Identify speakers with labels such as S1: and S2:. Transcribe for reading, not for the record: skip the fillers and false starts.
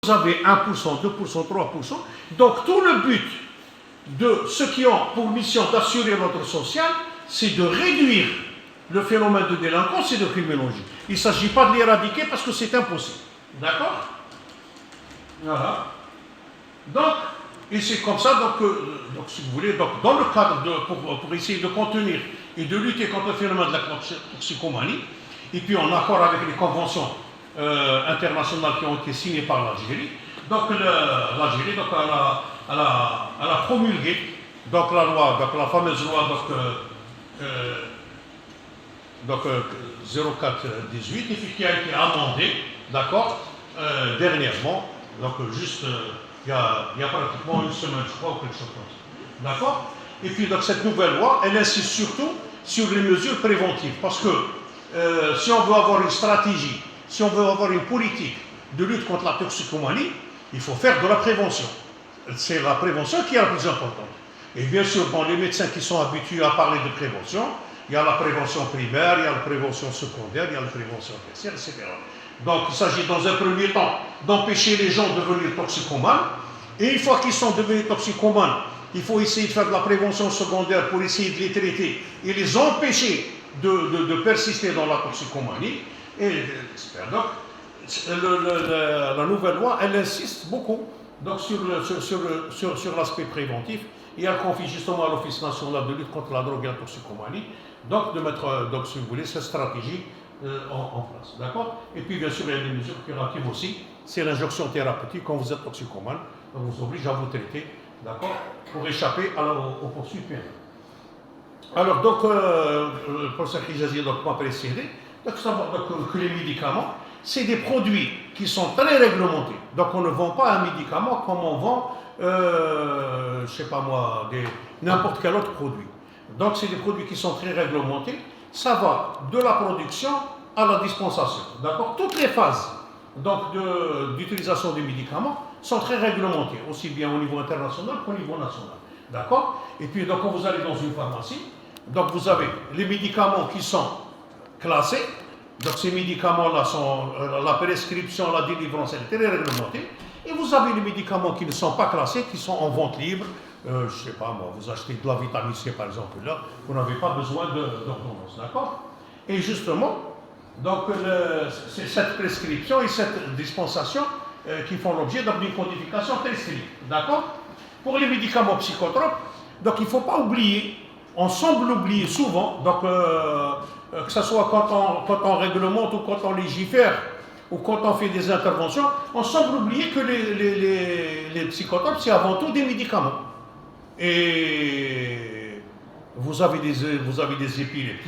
S1: vous avez 1%, 2%, 3%. Donc tout le but de ceux qui ont pour mission d'assurer l'ordre social, c'est de réduire le phénomène de délinquance et de criminologie. Il ne s'agit pas de l'éradiquer parce que c'est impossible. D'accord? Voilà. Donc, et c'est comme ça, donc si vous voulez, donc, dans le cadre pour essayer de contenir et de lutter contre le phénomène de la toxicomanie, et puis en accord avec les conventions internationales qui ont été signées par l'Algérie, donc l'Algérie elle a promulgué donc la loi, donc la fameuse loi 04-18, et puis qui a été amendée, d'accord, dernièrement, donc juste il y a pratiquement une semaine, je crois, ou quelque chose comme ça. D'accord? Et puis donc cette nouvelle loi, elle insiste surtout sur les mesures préventives, parce que si on veut avoir une stratégie, si on veut avoir une politique de lutte contre la toxicomanie, il faut faire de la prévention. C'est la prévention qui est la plus importante. Et bien sûr, bon, les médecins qui sont habitués à parler de prévention, il y a la prévention primaire, il y a la prévention secondaire, il y a la prévention tertiaire, etc. Donc il s'agit dans un premier temps d'empêcher les gens de devenir toxicomanes. Et une fois qu'ils sont devenus toxicomanes, il faut essayer de faire de la prévention secondaire pour essayer de les traiter et les empêcher de persister dans la toxicomanie. Et donc, la nouvelle loi, elle insiste beaucoup donc, sur l'aspect préventif, et elle confie justement à l'Office national de lutte contre la drogue et la toxicomanie donc de mettre, donc, si vous voulez, cette stratégie en place. D'accord? Et puis, bien sûr, il y a des mesures curatives aussi. C'est l'injonction thérapeutique quand vous êtes toxicomane. On vous oblige à vous traiter, d'accord, pour échapper aux poursuites pénales. Alors, donc, le professeur Hijazi m'a précédé, donc, que les médicaments, c'est des produits qui sont très réglementés. Donc, on ne vend pas un médicament comme on vend, je ne sais pas moi, n'importe quel autre produit. Donc, c'est des produits qui sont très réglementés. Ça va de la production à la dispensation. D'accord? Toutes les phases d'utilisation des médicaments sont très réglementées, aussi bien au niveau international qu'au niveau national. D'accord? Et puis, donc, quand vous allez dans une pharmacie, donc vous avez les médicaments qui sont classés. Donc, ces médicaments-là sont, la prescription, la délivrance, elle est très réglementée. Et vous avez les médicaments qui ne sont pas classés, qui sont en vente libre. Je ne sais pas, moi, vous achetez de la vitamine C, par exemple, là, vous n'avez pas besoin d'ordonnance, d'accord? Et justement, donc, c'est cette prescription et cette dispensation qui font l'objet d'une codification très stricte, d'accord? Pour les médicaments psychotropes, donc il ne faut pas oublier, on semble oublier souvent, donc, que ce soit quand on réglemente ou quand on légifère, ou quand on fait des interventions, on semble oublier que les psychotropes, c'est avant tout des médicaments. Et vous avez des épilepsies,